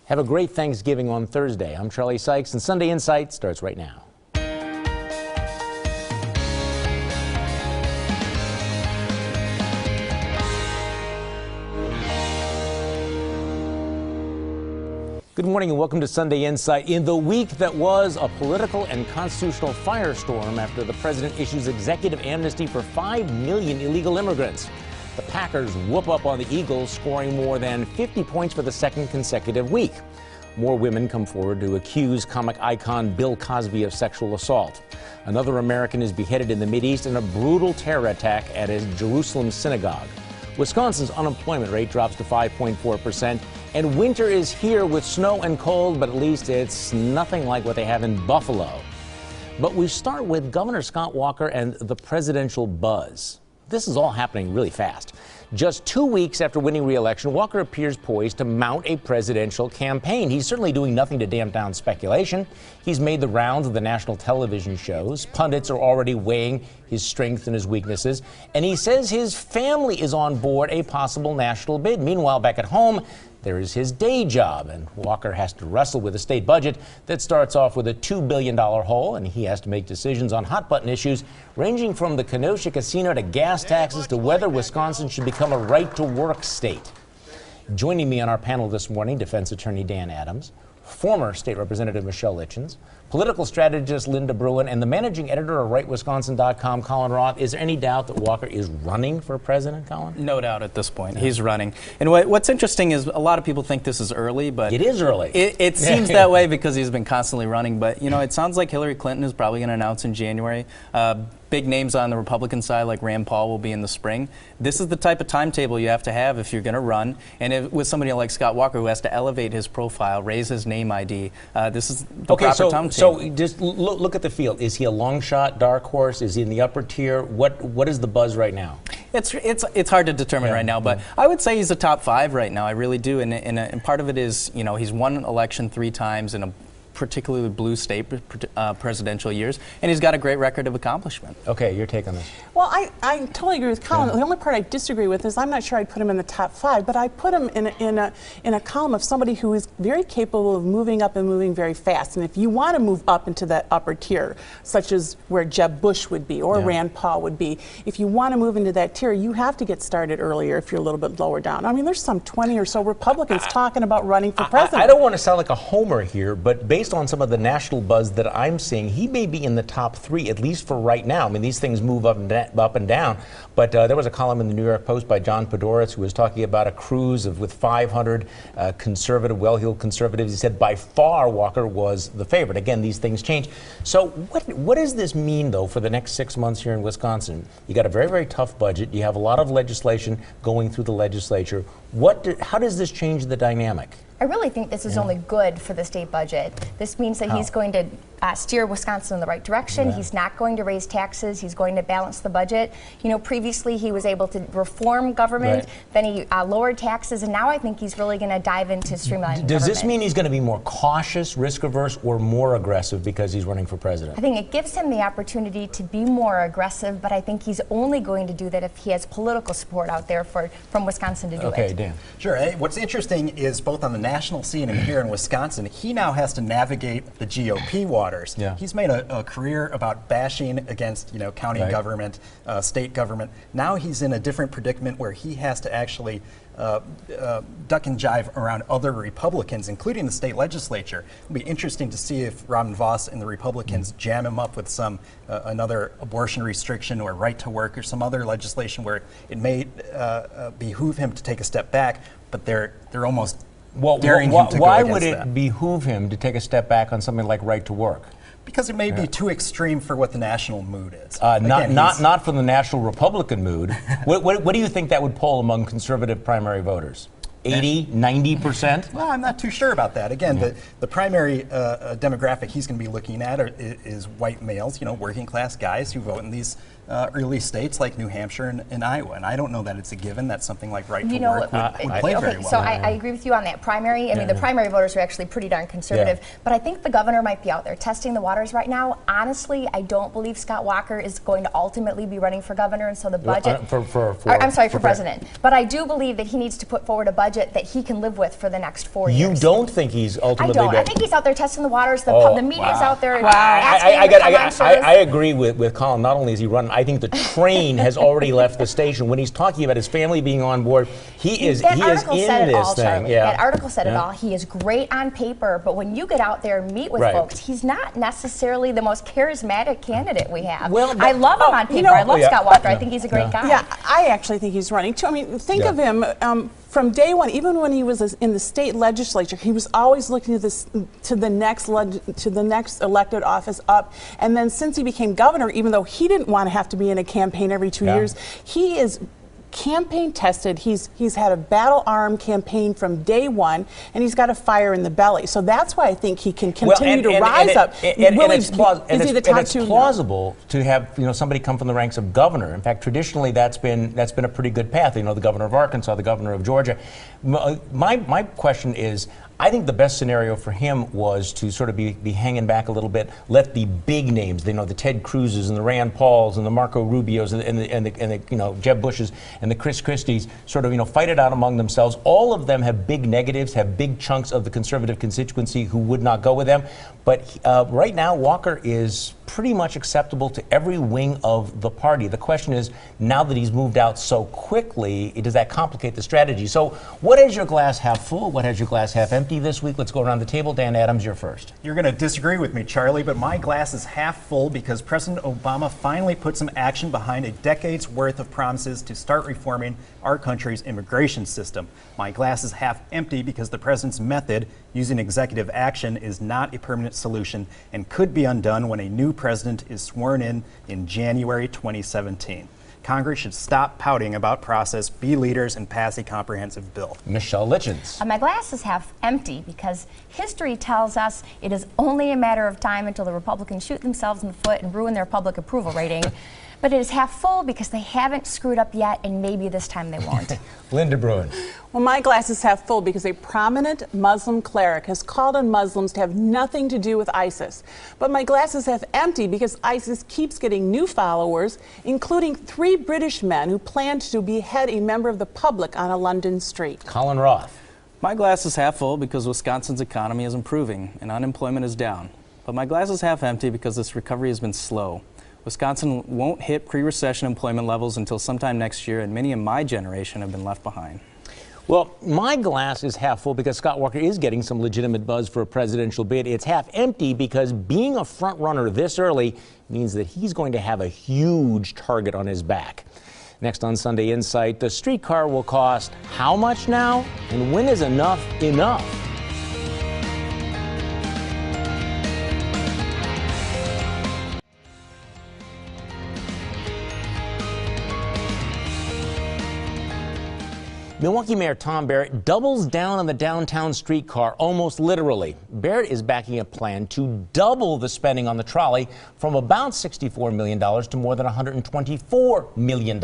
Have a great Thanksgiving on Thursday. I'm Charlie Sykes, and Sunday Insight starts right now. Good morning and welcome to Sunday Insight. In the week that was a political and constitutional firestorm after the president issues executive amnesty for 5 million illegal immigrants, the Packers whoop up on the Eagles, scoring more than 50 points for the second consecutive week. More women come forward to accuse comic icon Bill Cosby of sexual assault. Another American is beheaded in the Mideast in a brutal terror attack at a Jerusalem synagogue. Wisconsin's unemployment rate drops to 5.4%, and winter is here with snow and cold, but at least it's nothing like what they have in Buffalo. But we start with Governor Scott Walker and the presidential buzz. This is all happening really fast. Just 2 weeks after winning re-election, Walker appears poised to mount a presidential campaign. He's certainly doing nothing to damp down speculation. He's made the rounds of the national television shows. Pundits are already weighing his strengths and his weaknesses. And he says his family is on board a possible national bid. Meanwhile, back at home, there is his day job, and Walker has to wrestle with a state budget that starts off with a $2 billion hole, and he has to make decisions on hot-button issues ranging from the Kenosha casino to gas taxes to whether Wisconsin should become a right-to-work state. Joining me on our panel this morning, defense attorney Dan Adams, former State Representative Michelle Litchens, political strategist Linda Bruin, and the managing editor of RightWisconsin.com, Colin Roth. Is there any doubt that Walker is running for president, Colin? No doubt at this point. Yeah. He's running. And what's interesting is a lot of people think this is early, but it is early. It seems that way because he's been constantly running. But, you know, it sounds like Hillary Clinton is probably going to announce in January. Big names on the Republican side like Rand Paul will be in the spring. This is the type of timetable you have to have if you're going to run. And with somebody like Scott Walker who has to elevate his profile, raise his name ID, this is the proper timetable. So just look at the field. Is he a long shot, dark horse? Is he in the upper tier? What is the buzz right now? It's hard to determine right now, but I would say he's a top 5 right now. I really do. And part of it is, you know, he's won an election 3 times in a particularly blue state presidential years, and he's got a great record of accomplishment. Okay, your take on this? Well, I totally agree with Colin. Yeah. The only part I disagree with is I'm not sure I'd put him in the top 5, but I put him in a column of somebody who is very capable of moving up and moving very fast. And if you want to move up into that upper tier, such as where Jeb Bush would be or Rand Paul would be, if you want to move into that tier, you have to get started earlier if you're a little bit lower down. I mean, there's some 20 or so Republicans talking about running for president. I don't want to sound like a homer here, but based on some of the national buzz that I'm seeing, he may be in the top 3, at least for right now. I mean, these things move up and down. But there was a column in the New York Post by John Podhoretz who was talking about a cruise with 500 conservative, well-heeled conservatives. He said by far Walker was the favorite. Again, these things change. So what does this mean, though, for the next 6 months here in Wisconsin? You got a very, very tough budget. You have a lot of legislation going through the legislature. How does this change the dynamic? I really think this is only good for the state budget. This means that he's going to steer Wisconsin in the right direction. He's not going to raise taxes. He's going to balance the budget. You know, previously he was able to reform government, then he lowered taxes, and now I think he's really going to dive into streamlining Does this mean he's going to be more cautious, risk-averse, or more aggressive because he's running for president? I think it gives him the opportunity to be more aggressive, but I think he's only going to do that if he has political support out there from Wisconsin to do it. Okay, Dan. Sure. What's interesting is both on the national scene and here in Wisconsin, he now has to navigate the GOP waters. Yeah. He's made a career about bashing against, you know, county government, state government. Now he's in a different predicament where he has to actually duck and jive around other Republicans, including the state legislature. It'll be interesting to see if Robin Vos and the Republicans jam him up with some another abortion restriction or right to work or some other legislation where it may behoove him to take a step back, but they're almost daring him to go against that. Why would it behoove him to take a step back on something like right to work? Because it may be too extreme for what the national mood is. Not for the national Republican mood. What do you think that would poll among conservative primary voters? 80, 90%? Well, I'm not too sure about that. Again, the primary demographic he's going to be looking at is white males, you know, working class guys who vote in these early states like New Hampshire and Iowa. And I don't know that it's a given that something like right to know, work would play very well. So I agree with you on that primary. I mean, the primary voters are actually pretty darn conservative. But I think the governor might be out there testing the waters right now. Honestly, I don't believe Scott Walker is going to ultimately be running for governor, and so the budget I'm sorry, for president. But I do believe that he needs to put forward a budget that he can live with for the next 4 years. You don't think he's ultimately? I don't. I think he's out there testing the waters. The media's out there. I agree with Colin. Not only is he running, I think the train has already left the station. When he's talking about his family being on board, he is in this thing. That article said it all. He is great on paper, but when you get out there and meet with folks, he's not necessarily the most charismatic candidate we have. Well, I love him on paper. I love Scott Walker. I think he's a great guy. Yeah, I actually think he's running too. I mean, think of him from day one. Even when he was in the state legislature, he was always looking to the next elected office up. And then since he became governor, even though he didn't want to have to be in a campaign every 2 years, he is campaign tested. He's had a battle arm campaign from day one, and he's got a fire in the belly. So that's why I think he can continue to rise up. It's plausible to have somebody come from the ranks of governor. In fact, traditionally that's been a pretty good path. The governor of Arkansas, the governor of Georgia. My question is, I think the best scenario for him was to sort of be hanging back a little bit, let the big names, the Ted Cruzes and the Rand Pauls and the Marco Rubios and the Jeb Bushes and the Chris Christies sort of fight it out among themselves. All of them have big negatives, have big chunks of the conservative constituency who would not go with them. But right now, Walker is pretty much acceptable to every wing of the party. The question is, now that he's moved out so quickly, does that complicate the strategy? So what is your glass half full? What has your glass half empty this week? Let's go around the table. Dan Adams, you're first. You're going to disagree with me, Charlie, but my glass is half full because President Obama finally put some action behind a decade's worth of promises to start reforming our country's immigration system. My glass is half empty because the president's method, using executive action, is not a permanent solution and could be undone when a new president is sworn in January 2017. Congress should stop pouting about process, be leaders, and pass a comprehensive bill. Michelle Lichens. My glass is half empty because history tells us it is only a matter of time until the Republicans shoot themselves in the foot and ruin their public approval rating. But it is half full because they haven't screwed up yet, and maybe this time they won't. Linda Bruin. Well, my glass is half full because a prominent Muslim cleric has called on Muslims to have nothing to do with ISIS. But my glass is half empty because ISIS keeps getting new followers, including 3 British men who planned to behead a member of the public on a London street. Colin Roth. My glass is half full because Wisconsin's economy is improving and unemployment is down. But my glass is half empty because this recovery has been slow. Wisconsin won't hit pre-recession employment levels until sometime next year, and many in my generation have been left behind. Well, my glass is half full because Scott Walker is getting some legitimate buzz for a presidential bid. It's half empty because being a front runner this early means that he's going to have a huge target on his back. Next on Sunday Insight, the streetcar will cost how much now? And when is enough enough? Milwaukee Mayor Tom Barrett doubles down on the downtown streetcar, almost literally. Barrett is backing a plan to double the spending on the trolley from about $64 million to more than $124 million.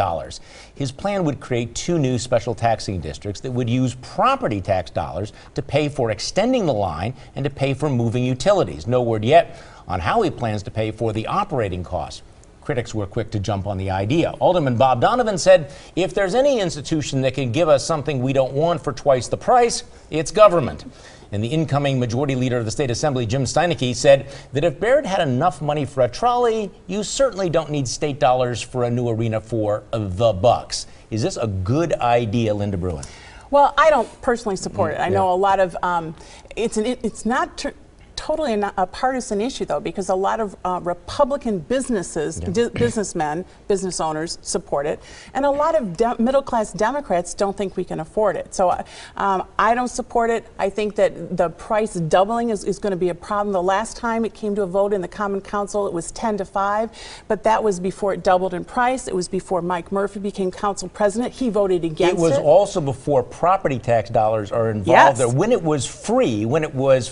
His plan would create 2 new special taxing districts that would use property tax dollars to pay for extending the line and to pay for moving utilities. No word yet on how he plans to pay for the operating costs. Critics were quick to jump on the idea. Alderman Bob Donovan said, if there's any institution that can give us something we don't want for twice the price, it's government. And the incoming majority leader of the state assembly, Jim Steineke, said that if Barrett had enough money for a trolley, you certainly don't need state dollars for a new arena for the Bucks. Is this a good idea, Linda Bruin? Well, I don't personally support it. I know a lot of, it's not totally a partisan issue, though, because a lot of Republican businessmen, business owners support it, and a lot of middle-class Democrats don't think we can afford it. So I don't support it. I think that the price doubling is going to be a problem. The last time it came to a vote in the Common Council, it was 10-5, but that was before it doubled in price. It was before Mike Murphy became council president. He voted against it. It was also before property tax dollars are involved there. When it was free, when it was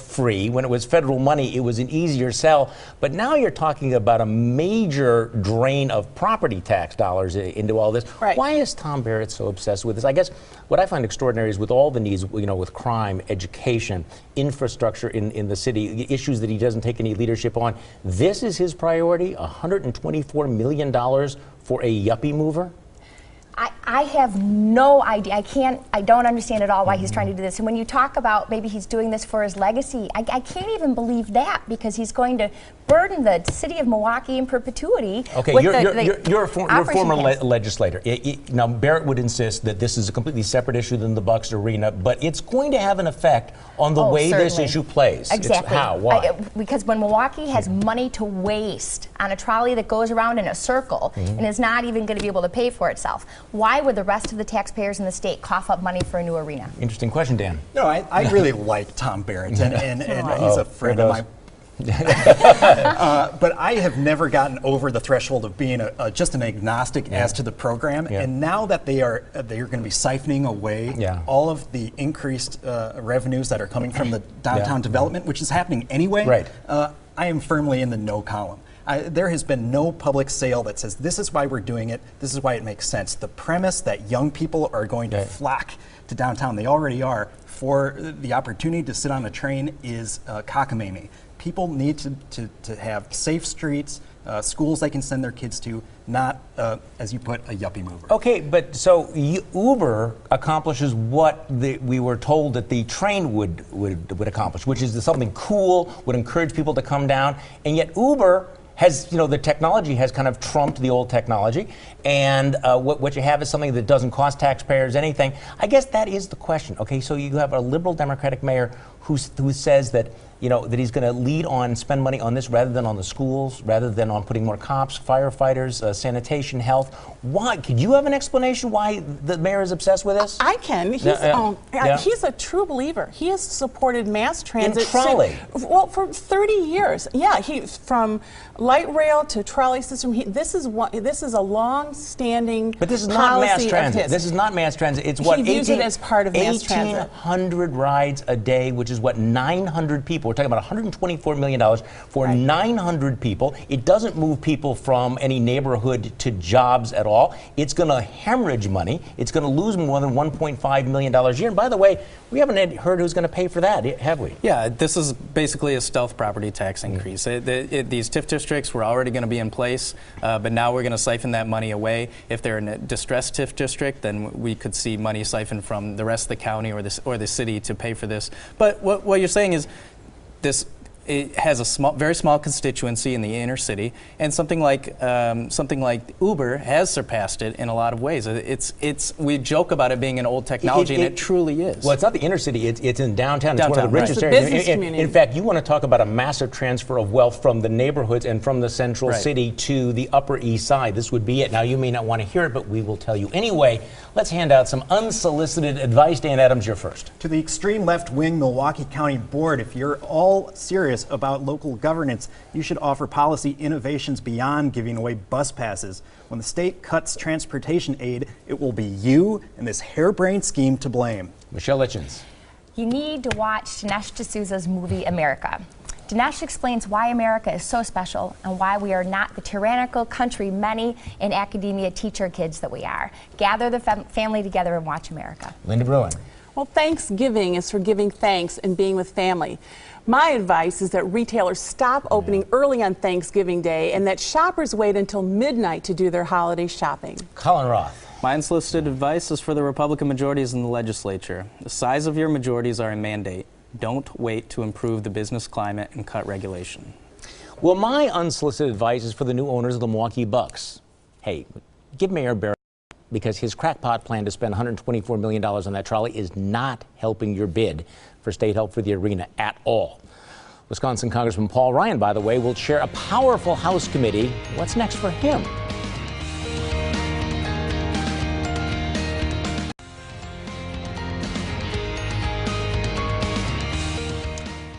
federal federal money, it was an easier sell. But now you're talking about a major drain of property tax dollars into all this. Right. Why is Tom Barrett so obsessed with this? I guess what I find extraordinary is with all the needs, with crime, education, infrastructure in the city, issues that he doesn't take any leadership on, this is his priority, $124 million for a yuppie mover? I have no idea. I don't understand at all why he's trying to do this. And when you talk about maybe he's doing this for his legacy, I can't even believe that, because he's going to burden the city of Milwaukee in perpetuity. Okay, with you're a former legislator. Now, Barrett would insist that this is a completely separate issue than the Bucks arena, but it's going to have an effect on the way certainly. This issue plays. Exactly. How? Why? Because when Milwaukee has money to waste on a trolley that goes around in a circle and is not even going to be able to pay for itself, why would the rest of the taxpayers in the state cough up money for a new arena? Interesting question, Dan. No, I really like Tom Barrett, and he's a friend of mine. But I have never gotten over the threshold of being just an agnostic as to the program. And now that they are going to be siphoning away all of the increased revenues that are coming from the downtown development, which is happening anyway, I am firmly in the no column. There has been no public sale that says this is why we're doing it, this is why it makes sense. The premise that young people are going to flock to downtown, they already are, for the opportunity to sit on a train is cockamamie. People need to have safe streets, schools they can send their kids to, not, as you put, a yuppie mover. Okay, but so Uber accomplishes what we were told that the train would accomplish, which is something cool, would encourage people to come down, and yet Uber has, the technology has kind of trumped the old technology, and what you have is something that doesn't cost taxpayers anything. I guess that is the question. Okay, so you have a liberal Democratic mayor who says that, that he's going to lead on, spend money on this rather than on the schools, rather than on putting more cops, firefighters, sanitation, health. Why? Could you have an explanation why the mayor is obsessed with this? I can. He's a true believer. He has supported mass transit. In trolley? Well, for 30 years. Yeah, from light rail to trolley system. This is a long-standing But this is not mass transit. This is not mass transit. It's what, he views it as part of mass transit. 1,800 rides a day, which is what, 900 people. We're talking about $124 million for 900 people. It doesn't move people from any neighborhood to jobs at all. It's going to hemorrhage money. It's going to lose more than $1.5 million a year. And by the way, we haven't heard who's going to pay for that, have we? Yeah, this is basically a stealth property tax increase. These TIF districts were already going to be in place, but now we're going to siphon that money away. If they're in a distressed TIF district, then we could see money siphoned from the rest of the county or the city to pay for this. But what you're saying is, it has a very small constituency in the inner city, and something like Uber has surpassed it in a lot of ways. We joke about it being an old technology, and it truly is. Well, it's not the inner city; it's in downtown. It's one of the richest areas. In fact, you want to talk about a massive transfer of wealth from the neighborhoods and from the central city to the Upper East Side. This would be it. Now, you may not want to hear it, but we will tell you anyway. Let's hand out some unsolicited advice. Dan Adams, you're first. To the extreme left-wing Milwaukee County Board, if you're all serious about local governance, you should offer policy innovations beyond giving away bus passes. When the state cuts transportation aid, it will be you and this harebrained scheme to blame. Michelle Litchens. You need to watch Dinesh D'Souza's movie America. Dinesh explains why America is so special and why we are not the tyrannical country many in academia teach our kids that we are. Gather the family together and watch America. Linda Bruin. Well, Thanksgiving is for giving thanks and being with family. My advice is that retailers stop opening early on Thanksgiving Day and that shoppers wait until midnight to do their holiday shopping. Colin Roth. My unsolicited advice is for the Republican majorities in the legislature. The size of your majorities are a mandate. Don't wait to improve the business climate and cut regulation. Well, my unsolicited advice is for the new owners of the Milwaukee Bucks. Hey, give Mayor Barrett, because his crackpot plan to spend $124 million on that trolley is not helping your bid for state help for the arena at all. Wisconsin Congressman Paul Ryan, by the way, will chair a powerful House committee. What's next for him?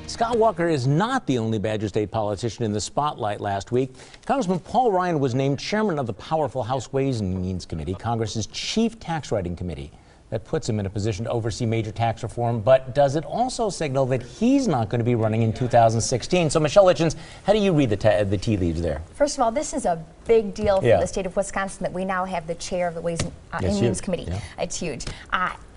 Scott Walker is not the only Badger State politician in the spotlight last week. Congressman Paul Ryan was named chairman of the powerful House Ways and Means Committee, Congress's chief tax writing committee. that puts him in a position to oversee major tax reform, but does it also signal that he's not going to be running in 2016? So, Michelle Litchens, how do you read the tea leaves there? First of all, this is a big deal for the state of Wisconsin that we now have the chair of the Ways and Means Committee. Yeah. It's huge.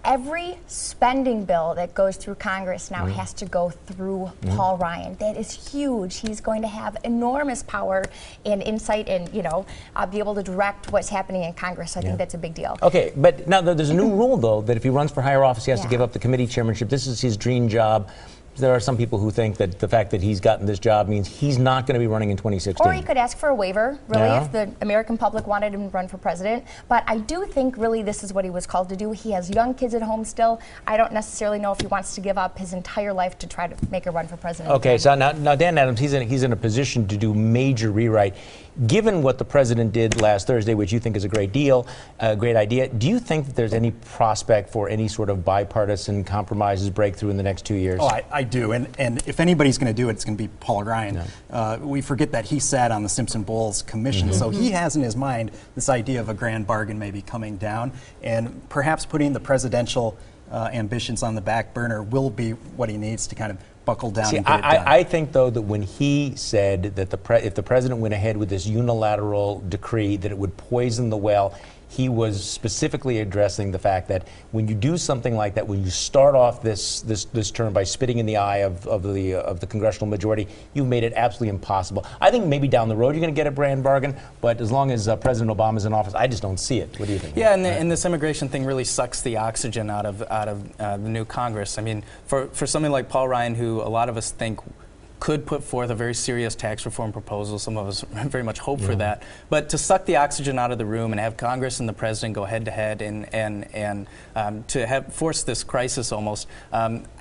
Every spending bill that goes through Congress now has to go through Paul Ryan. That is huge. He's going to have enormous power and insight and, be able to direct what's happening in Congress. I think that's a big deal. Okay, but now there's a new rule, though, that if he runs for higher office, he has to give up the committee chairmanship. This is his dream job. There are some people who think that the fact that he's gotten this job means he's not going to be running in 2016. Or he could ask for a waiver, really, if the American public wanted him to run for president. But I do think, really, this is what he was called to do. He has young kids at home still. I don't necessarily know if he wants to give up his entire life to try to make a run for president. Okay, so now Dan Adams, he's in a position to do major rewrite. Given what the president did last Thursday, which you think is a great idea, do you think that there's any prospect for any sort of bipartisan compromises breakthrough in the next 2 years? Oh, I do, and if anybody's going to do it, it's going to be Paul Ryan. We forget that he sat on the Simpson Bowles Commission, so he has in his mind this idea of a grand bargain maybe coming down, and perhaps putting the presidential ambitions on the back burner will be what he needs to kind of buckle down and get it done. I think, though, that when he said that if the president went ahead with this unilateral decree, that it would poison the well, he was specifically addressing the fact that when you do something like that, when you start off this term by spitting in the eye of the congressional majority, you've made it absolutely impossible. I think maybe down the road you're going to get a grand bargain, but as long as President Obama's in office, I just don't see it. What do you think? Yeah, and this immigration thing really sucks the oxygen out of the new Congress. I mean, for somebody like Paul Ryan, who a lot of us think could put forth a very serious tax reform proposal. Some of us very much hope for that. But to suck the oxygen out of the room and have Congress and the president go head to head and to force this crisis almost,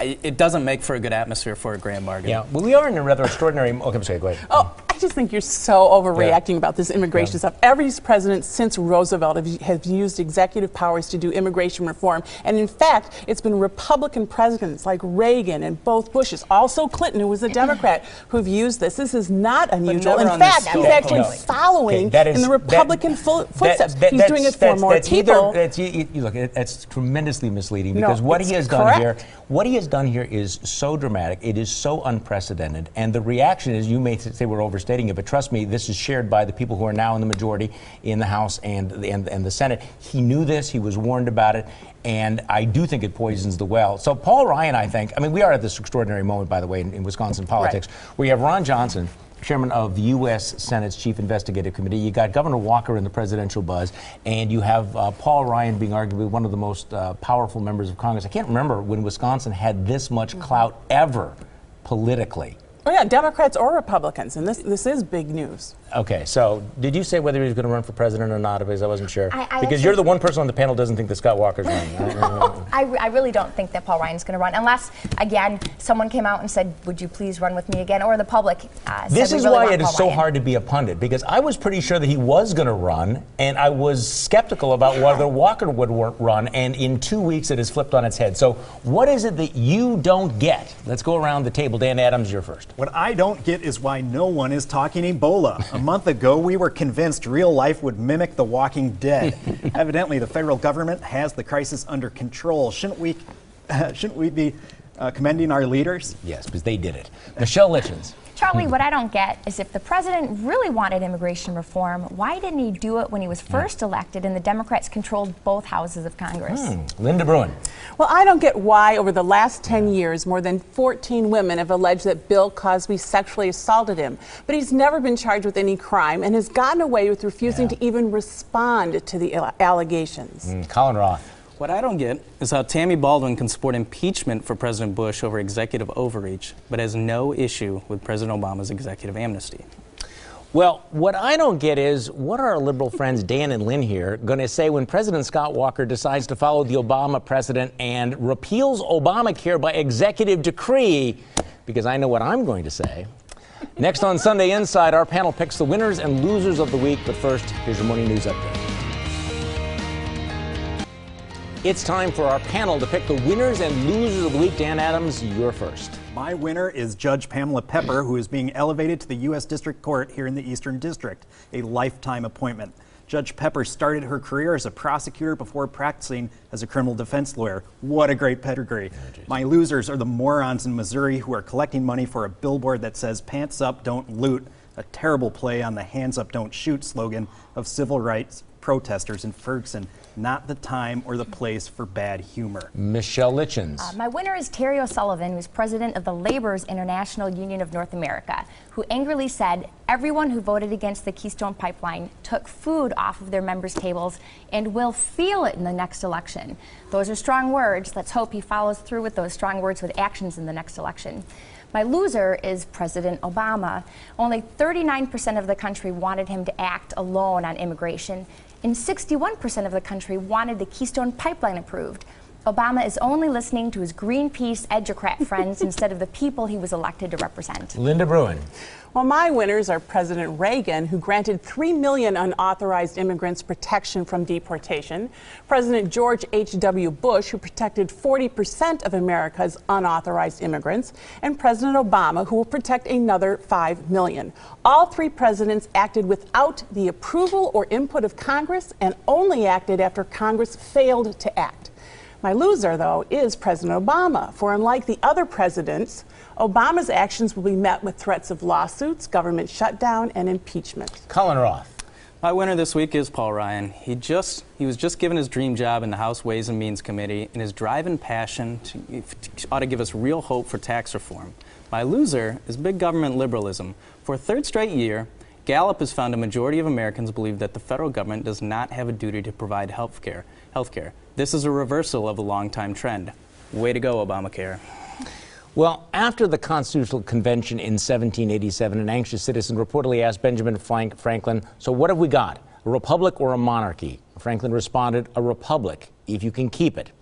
it doesn't make for a good atmosphere for a grand bargain. Yeah, well, we are in a rather extraordinary. Okay, I'm sorry, go ahead. Oh, I just think you're so overreacting about this immigration stuff. Every president since Roosevelt has used executive powers to do immigration reform. And in fact, it's been Republican presidents like Reagan and both Bushes, also Clinton, who was a Democrat, who've used this. This is not unusual. In fact, he's actually following in the Republican footsteps. He's doing it for more people. Look, that's tremendously misleading because what he has done here is so dramatic. It is so unprecedented, and the reaction is, you may say we're overstating it, but trust me, this is shared by the people who are now in the majority in the House and the Senate. He knew this. He was warned about it. And I do think it poisons the well. So Paul Ryan, I mean, we are at this extraordinary moment, by the way, in Wisconsin politics, where you have Ron Johnson, chairman of the U.S. Senate's Chief Investigative Committee. You got Governor Walker in the presidential buzz, and you have Paul Ryan being arguably one of the most powerful members of Congress. I can't remember when Wisconsin had this much clout ever politically. Oh yeah, Democrats or Republicans, and this is big news. Okay, so did you say whether he was going to run for president or not? Because I wasn't sure. Because you're the one person on the panel who doesn't think that Scott Walker's running. I really don't think that Paul Ryan's going to run, unless, again, someone came out and said, would you please run with me again, or the public This is why it is so hard to be a pundit, because I was pretty sure that he was going to run, and I was skeptical about whether Walker would run, and in 2 weeks it has flipped on its head. So what is it that you don't get? Let's go around the table. Dan Adams, you're first. What I don't get is why no one is talking Ebola. A month ago, we were convinced real life would mimic The Walking Dead. Evidently, the federal government has the crisis under control. Shouldn't we be commending our leaders? Yes, because they did it. Michelle Litchens. Charlie, what I don't get is if the president really wanted immigration reform, why didn't he do it when he was first elected and the Democrats controlled both houses of Congress? Linda Bruin. Well, I don't get why over the last 10 years, more than 14 women have alleged that Bill Cosby sexually assaulted him. But he's never been charged with any crime and has gotten away with refusing to even respond to the allegations. Colin Roth. What I don't get is how Tammy Baldwin can support impeachment for President Bush over executive overreach, but has no issue with President Obama's executive amnesty. Well, what I don't get is, what are our liberal friends Dan and Lynn here going to say when President Scott Walker decides to follow the Obama precedent and repeals Obamacare by executive decree? Because I know what I'm going to say. Next on Sunday Inside, our panel picks the winners and losers of the week. But first, here's your morning news update. It's time for our panel to pick the winners and losers of the week. Dan Adams, you're first. My winner is Judge Pamela Pepper, who is being elevated to the U.S. District Court here in the Eastern District, a lifetime appointment. Judge Pepper started her career as a prosecutor before practicing as a criminal defense lawyer. What a great pedigree. My losers are the morons in Missouri who are collecting money for a billboard that says "Pants up, don't loot," a terrible play on the "Hands up, don't shoot" slogan of civil rights protesters in Ferguson. Not the time or the place for bad humor. Michelle Litchens. My winner is Terry O'Sullivan, who's president of the Laborers International Union of North America, who angrily said everyone who voted against the Keystone Pipeline took food off of their members' tables and will feel it in the next election. Those are strong words. Let's hope he follows through with those strong words with actions in the next election. My loser is President Obama. Only 39% of the country wanted him to act alone on immigration, and 61% of the country wanted the Keystone Pipeline approved. Obama is only listening to his Greenpeace edutocrat friends instead of the people he was elected to represent. Linda Bruin. Well, my winners are President Reagan, who granted 3 million unauthorized immigrants protection from deportation, President George H.W. Bush, who protected 40% of America's unauthorized immigrants, and President Obama, who will protect another 5 million. All three presidents acted without the approval or input of Congress and only acted after Congress failed to act. My loser, though, is President Obama, for unlike the other presidents, Obama's actions will be met with threats of lawsuits, government shutdown, and impeachment. Colin Roth. My winner this week is Paul Ryan. He was just given his dream job in the House Ways and Means Committee, and his drive and passion ought to give us real hope for tax reform. My loser is big government liberalism. For a third straight year, Gallup has found a majority of Americans believe that the federal government does not have a duty to provide health care. This is a reversal of a long-time trend. Way to go, Obamacare. Well, after the Constitutional Convention in 1787, an anxious citizen reportedly asked Benjamin Franklin, "So what have we got, a republic or a monarchy?" Franklin responded, "A republic, if you can keep it."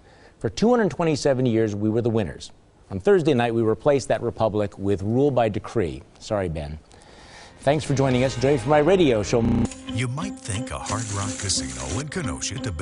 For 227 years, we were the winners. On Thursday night, we replaced that republic with rule by decree. Sorry, Ben. Thanks for joining us. Join me for my radio show. You might think a Hard Rock Casino in Kenosha to